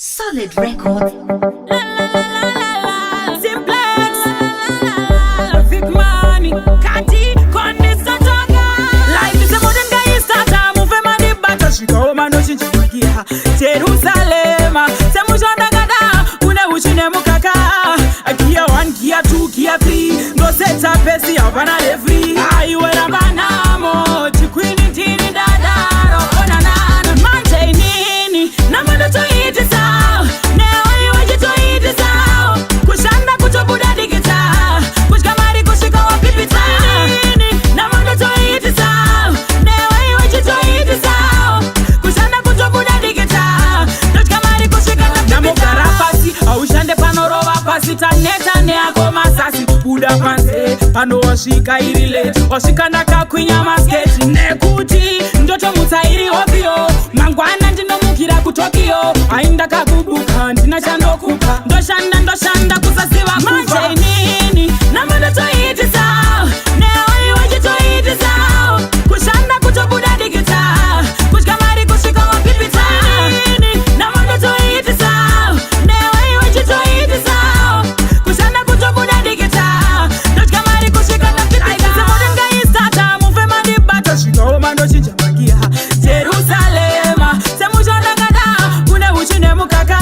Solid record. Simplex. Big money. Kati. Kondisatoka. Life is a modern guy starter. Move money back. Shika oma no chinchikia. Jerusalem. Semushonda gada. Une uchine mukaka. Kia 1, kia 2, kia 3. No seta pesi apana every. Ayiwe rabanamo. Chikwini tini dadaro. Onanana. Mante nini. Namando to eat it out. Neo iwe jito eat it out. Kushanda kutobuda digita. Kushkamari kushika wa pipita. Nini. Namando to eat it out. Neo iwe jito eat it out. Kushanda kutobuda digita. Kushkamari kushika na pipita. Namukara pasi. Aushande panorova pasi. Taneta ne ako masasi. Buda panse. Pano washika irile. Washika naka kwinya masketi. Nekuti. Ndoto mutairi ovio. Mangwana ndino mukira kutokio. Ainda kakubuka. Ndina chandokuka. Ndoshanda kusasiwa kufa. Manje nini. Namanda to eat it out. Neo iwe jito eat it out. Kushanda kutobuda digita. Kushkamari kushika wa pipita. Nini. Namanda to eat it out. Neo iwe jito eat it out. Kushanda kutobuda digita. Kushkamari kushika na pipita. Aikase modern guy starter. Move money back. Shika oma ndo chincha magia. Jerusalem. Semushonda gada. Une uchine mukaka.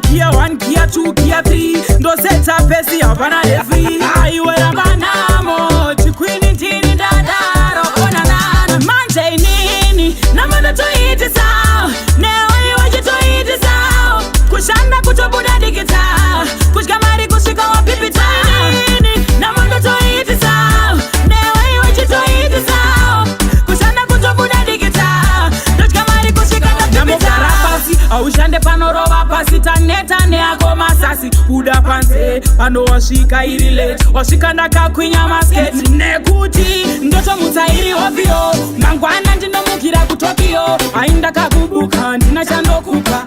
Kia 1, kia 2, kia 3. Ndo seta pesi apana every. Ayiwe rabanamo. Chikwini tini dadaro. Onanana. Manje nini. Namanda to eat it out. Neo iwe jito eat it out. Kushanda kutobuda digita. Kushkamari kushika wa pipita. Nini. Namanda to eat it out. Neo iwe jito eat it out. Kushanda kutobuda digita. Kushkamari kushika na pipita. Namukara pasi. Aushande panorova pasi. Taneta ne ako masasi. Buda panse. Pano washika irile. Washika naka kwinya masketi. Nekuti. Ndoto mutairi ovio. Mangwana ndino mukira kutokio. Ainda kakubuka. Ndina chandokuka.